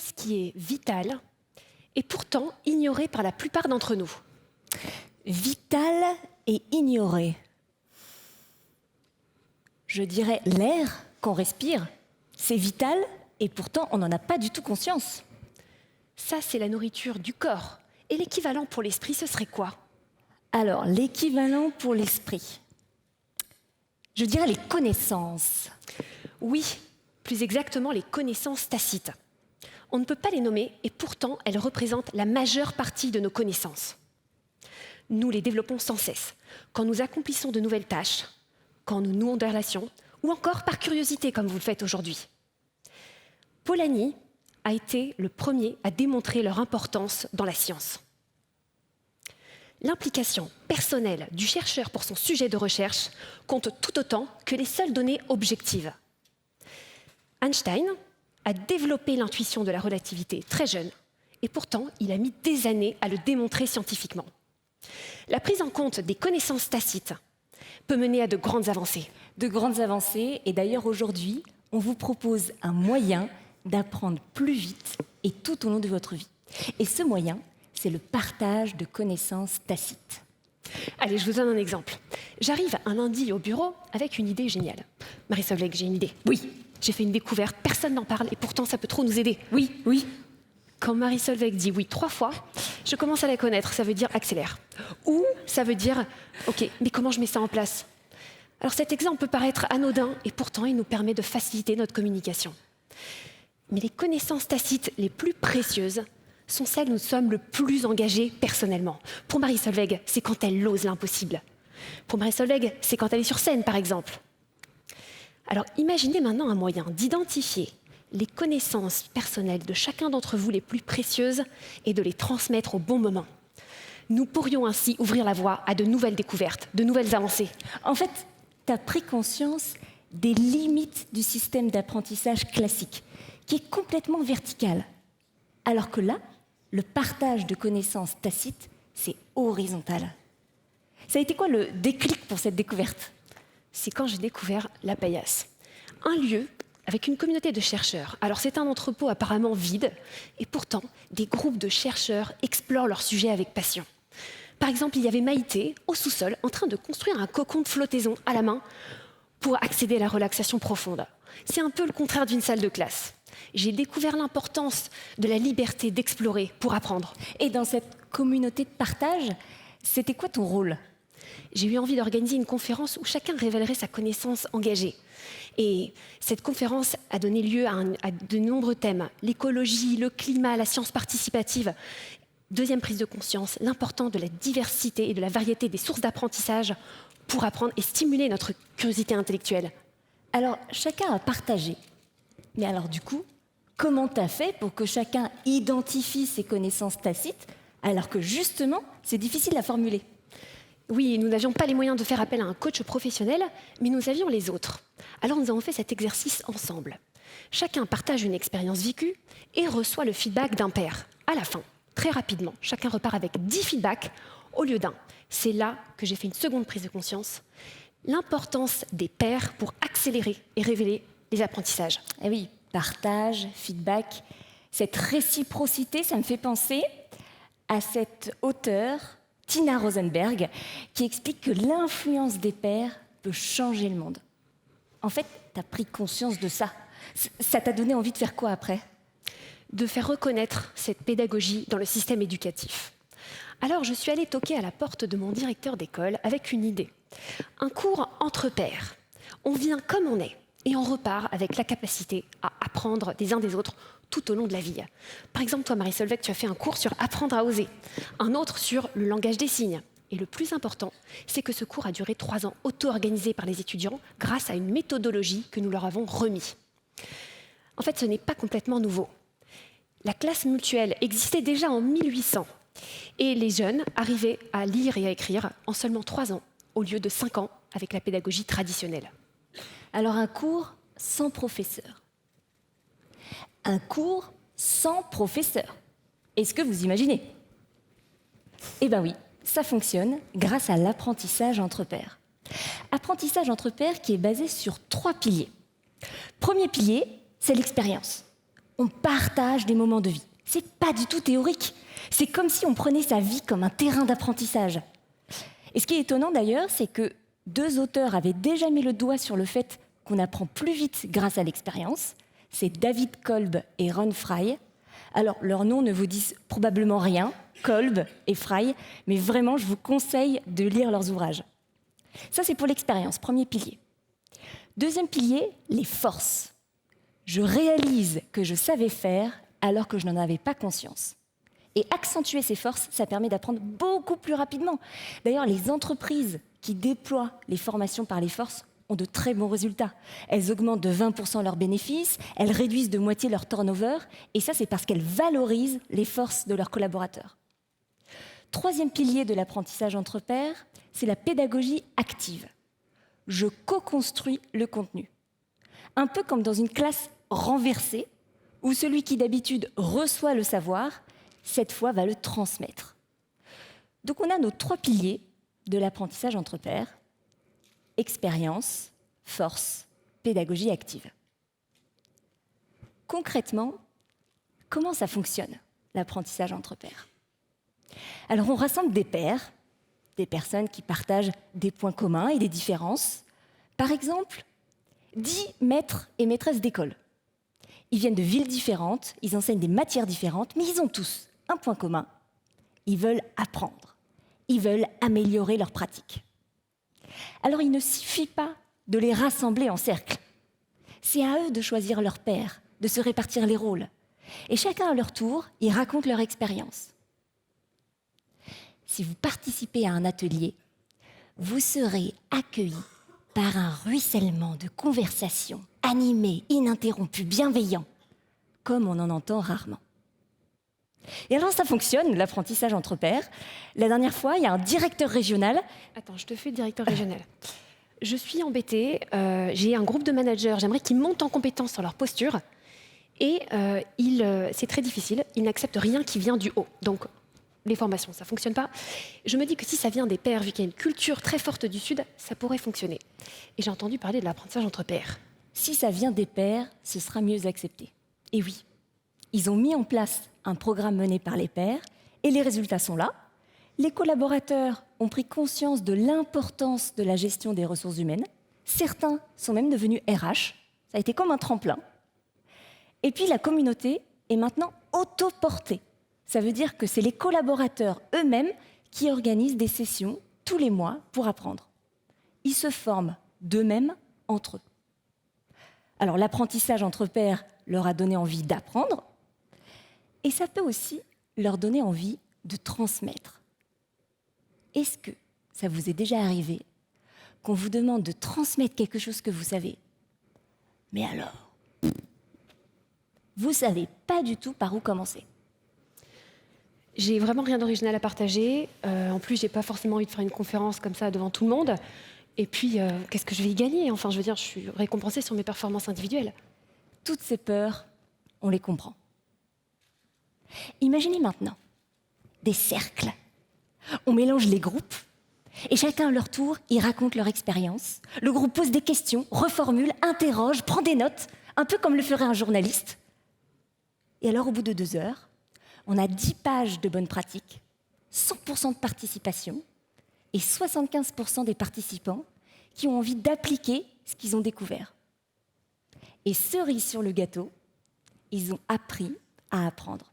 Qu'est-ce qui est vital et pourtant ignoré par la plupart d'entre nous? Vital et ignoré. Je dirais l'air qu'on respire. C'est vital et pourtant on n'en a pas du tout conscience. Ça, c'est la nourriture du corps. Et l'équivalent pour l'esprit, ce serait quoi? Alors, l'équivalent pour l'esprit. Je dirais les connaissances. Oui, plus exactement les connaissances tacites. On ne peut pas les nommer et pourtant elles représentent la majeure partie de nos connaissances. Nous les développons sans cesse, quand nous accomplissons de nouvelles tâches, quand nous nouons des relations, ou encore par curiosité comme vous le faites aujourd'hui. Polanyi a été le premier à démontrer leur importance dans la science. L'implication personnelle du chercheur pour son sujet de recherche compte tout autant que les seules données objectives. Einstein a développé l'intuition de la relativité très jeune, et pourtant il a mis des années à le démontrer scientifiquement. La prise en compte des connaissances tacites peut mener à de grandes avancées. De grandes avancées, et d'ailleurs aujourd'hui, on vous propose un moyen d'apprendre plus vite et tout au long de votre vie. Et ce moyen, c'est le partage de connaissances tacites. Allez, je vous donne un exemple. J'arrive un lundi au bureau avec une idée géniale. Marie-Solveig, j'ai une idée. Oui, J'ai fait une découverte, personne n'en parle et pourtant ça peut trop nous aider. oui. Quand Marie-Solveig dit oui 3 fois, je commence à la connaître, ça veut dire accélère. Ou ça veut dire, ok, mais comment je mets ça en place? Alors cet exemple peut paraître anodin et pourtant il nous permet de faciliter notre communication. Mais les connaissances tacites les plus précieuses sont celles où nous sommes le plus engagés personnellement. Pour Marie-Solveig, c'est quand elle ose l'impossible. Pour Marie-Solveig, c'est quand elle est sur scène, par exemple. Alors imaginez maintenant un moyen d'identifier les connaissances personnelles de chacun d'entre vous les plus précieuses et de les transmettre au bon moment. Nous pourrions ainsi ouvrir la voie à de nouvelles découvertes, de nouvelles avancées. En fait, tu as pris conscience des limites du système d'apprentissage classique, qui est complètement vertical. Alors que là, le partage de connaissances tacites, c'est horizontal. Ça a été quoi le déclic pour cette découverte? C'est quand j'ai découvert la paillasse. Un lieu avec une communauté de chercheurs. Alors c'est un entrepôt apparemment vide, et pourtant des groupes de chercheurs explorent leur sujet avec passion. Par exemple, il y avait Maïté, au sous-sol, en train de construire un cocon de flottaison à la main pour accéder à la relaxation profonde. C'est un peu le contraire d'une salle de classe. J'ai découvert l'importance de la liberté d'explorer pour apprendre. Et dans cette communauté de partage, c'était quoi ton rôle? J'ai eu envie d'organiser une conférence où chacun révélerait sa connaissance engagée. Et cette conférence a donné lieu à de nombreux thèmes. L'écologie, le climat, la science participative. Deuxième prise de conscience, l'importance de la diversité et de la variété des sources d'apprentissage pour apprendre et stimuler notre curiosité intellectuelle. Alors, chacun a partagé. Mais alors du coup, comment t'as fait pour que chacun identifie ses connaissances tacites, alors que justement, c'est difficile à formuler? Oui, nous n'avions pas les moyens de faire appel à un coach professionnel, mais nous avions les autres. Alors nous avons fait cet exercice ensemble. Chacun partage une expérience vécue et reçoit le feedback d'un pair. À la fin, très rapidement, chacun repart avec 10 feedbacks au lieu d'un. C'est là que j'ai fait une seconde prise de conscience. L'importance des pairs pour accélérer et révéler les apprentissages. Eh oui, partage, feedback, cette réciprocité, ça me fait penser à cette auteure, Tina Rosenberg, qui explique que l'influence des pairs peut changer le monde. En fait, tu as pris conscience de ça. Ça t'a donné envie de faire quoi après? De faire reconnaître cette pédagogie dans le système éducatif. Alors, je suis allée toquer à la porte de mon directeur d'école avec une idée. Un cours entre pairs. On vient comme on est et on repart avec la capacité à apprendre des uns des autres tout au long de la vie. Par exemple, toi, Marie-Solveig, tu as fait un cours sur apprendre à oser, un autre sur le langage des signes. Et le plus important, c'est que ce cours a duré 3 ans, auto-organisé par les étudiants grâce à une méthodologie que nous leur avons remise. En fait, ce n'est pas complètement nouveau. La classe mutuelle existait déjà en 1800 et les jeunes arrivaient à lire et à écrire en seulement 3 ans au lieu de 5 ans avec la pédagogie traditionnelle. Alors un cours sans professeur. Un cours sans professeur. Est-ce que vous imaginez? Eh bien oui, ça fonctionne grâce à l'apprentissage entre pairs. Apprentissage entre pairs qui est basé sur 3 piliers. Premier pilier, c'est l'expérience. On partage des moments de vie. C'est pas du tout théorique. C'est comme si on prenait sa vie comme un terrain d'apprentissage. Et ce qui est étonnant d'ailleurs, c'est que 2 auteurs avaient déjà mis le doigt sur le fait qu'on apprend plus vite grâce à l'expérience. C'est David Kolb et Ron Fry. Alors, leurs noms ne vous disent probablement rien, Kolb et Fry, mais vraiment, je vous conseille de lire leurs ouvrages. Ça, c'est pour l'expérience, premier pilier. Deuxième pilier, les forces. Je réalise que je savais faire alors que je n'en avais pas conscience. Et accentuer ces forces, ça permet d'apprendre beaucoup plus rapidement. D'ailleurs, les entreprises qui déploient les formations par les forces ont de très bons résultats. Elles augmentent de 20% leurs bénéfices, elles réduisent de moitié leur turnover, et ça, c'est parce qu'elles valorisent les forces de leurs collaborateurs. Troisième pilier de l'apprentissage entre pairs, c'est la pédagogie active. Je co-construis le contenu. Un peu comme dans une classe renversée, où celui qui d'habitude reçoit le savoir, cette fois va le transmettre. Donc on a nos 3 piliers de l'apprentissage entre pairs: expérience, force, pédagogie active. Concrètement, comment ça fonctionne, l'apprentissage entre pairs? Alors on rassemble des pairs, des personnes qui partagent des points communs et des différences. Par exemple, 10 maîtres et maîtresses d'école. Ils viennent de villes différentes, ils enseignent des matières différentes, mais ils ont tous un point commun: ils veulent apprendre, ils veulent améliorer leur pratique. Alors il ne suffit pas de les rassembler en cercle. C'est à eux de choisir leur paire, de se répartir les rôles. Et chacun à leur tour, ils racontent leur expérience. Si vous participez à un atelier, vous serez accueillis par un ruissellement de conversations animées, ininterrompues, bienveillant, comme on en entend rarement. Et alors ça fonctionne, l'apprentissage entre pairs. La dernière fois, il y a un directeur régional. Attends, je te fais directeur régional. Je suis embêtée, j'ai un groupe de managers, j'aimerais qu'ils montent en compétence sur leur posture, et c'est très difficile, ils n'acceptent rien qui vient du haut. Donc, les formations, ça ne fonctionne pas. Je me dis que si ça vient des pairs, vu qu'il y a une culture très forte du Sud, ça pourrait fonctionner. Et j'ai entendu parler de l'apprentissage entre pairs. Si ça vient des pairs, ce sera mieux accepté. Et oui, ils ont mis en place un programme mené par les pairs, et les résultats sont là. Les collaborateurs ont pris conscience de l'importance de la gestion des ressources humaines. Certains sont même devenus RH. Ça a été comme un tremplin. Et puis la communauté est maintenant autoportée. Ça veut dire que c'est les collaborateurs eux-mêmes qui organisent des sessions tous les mois pour apprendre. Ils se forment d'eux-mêmes entre eux. Alors l'apprentissage entre pairs leur a donné envie d'apprendre, et ça peut aussi leur donner envie de transmettre. Est-ce que ça vous est déjà arrivé qu'on vous demande de transmettre quelque chose que vous savez, mais alors, vous ne savez pas du tout par où commencer? J'ai vraiment rien d'original à partager. En plus, j'ai pas forcément envie de faire une conférence comme ça devant tout le monde. Et puis, qu'est-ce que je vais y gagner? Enfin, je veux dire, je suis récompensée sur mes performances individuelles. Toutes ces peurs, on les comprend. Imaginez maintenant des cercles. On mélange les groupes et chacun à leur tour, ils racontent leur expérience. Le groupe pose des questions, reformule, interroge, prend des notes, un peu comme le ferait un journaliste. Et alors, au bout de 2 heures, on a 10 pages de bonnes pratiques, 100% de participation et 75% des participants qui ont envie d'appliquer ce qu'ils ont découvert. Et cerise sur le gâteau, ils ont appris à apprendre.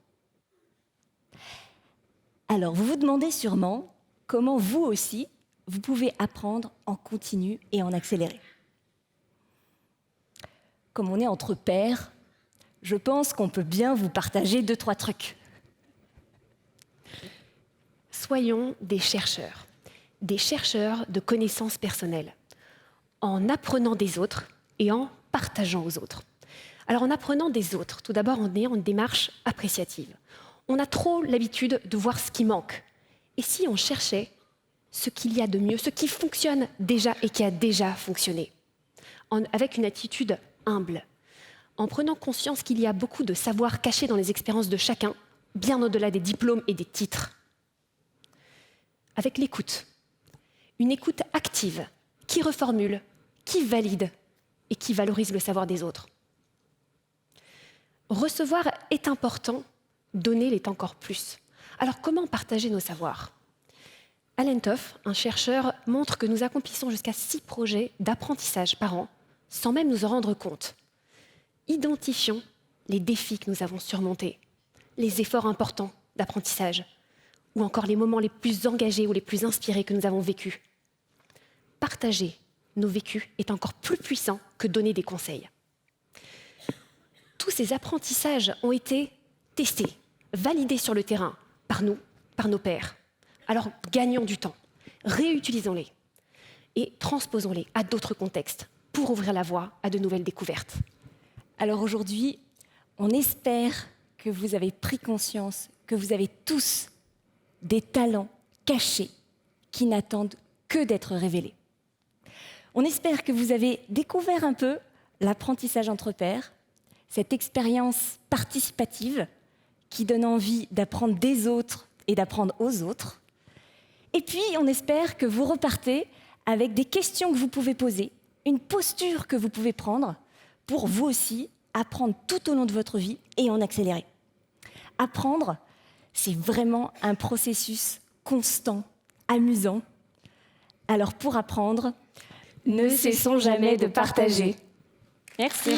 Alors, vous vous demandez sûrement comment vous aussi, vous pouvez apprendre en continu et en accéléré. Comme on est entre pairs, je pense qu'on peut bien vous partager 2-3 trucs. Soyons des chercheurs de connaissances personnelles, en apprenant des autres et en partageant aux autres. Alors en apprenant des autres, tout d'abord en ayant une démarche appréciative. On a trop l'habitude de voir ce qui manque. Et si on cherchait ce qu'il y a de mieux, ce qui fonctionne déjà et qui a déjà fonctionné, avec une attitude humble, en prenant conscience qu'il y a beaucoup de savoir caché dans les expériences de chacun, bien au-delà des diplômes et des titres. Avec l'écoute, une écoute active, qui reformule, qui valide et qui valorise le savoir des autres. Recevoir est important, donner l'est encore plus. Alors comment partager nos savoirs? Alan Toff, un chercheur, montre que nous accomplissons jusqu'à 6 projets d'apprentissage par an, sans même nous en rendre compte. Identifions les défis que nous avons surmontés, les efforts importants d'apprentissage, ou encore les moments les plus engagés ou les plus inspirés que nous avons vécus. Partager nos vécus est encore plus puissant que donner des conseils. Tous ces apprentissages ont été testés, validés sur le terrain, par nous, par nos pairs. Alors gagnons du temps, réutilisons-les et transposons-les à d'autres contextes pour ouvrir la voie à de nouvelles découvertes. Alors aujourd'hui, on espère que vous avez pris conscience que vous avez tous des talents cachés qui n'attendent que d'être révélés. On espère que vous avez découvert un peu l'apprentissage entre pairs, cette expérience participative qui donne envie d'apprendre des autres et d'apprendre aux autres. Et puis, on espère que vous repartez avec des questions que vous pouvez poser, une posture que vous pouvez prendre pour vous aussi apprendre tout au long de votre vie et en accélérer. Apprendre, c'est vraiment un processus constant, amusant. Alors pour apprendre, ne cessons jamais de partager. Merci.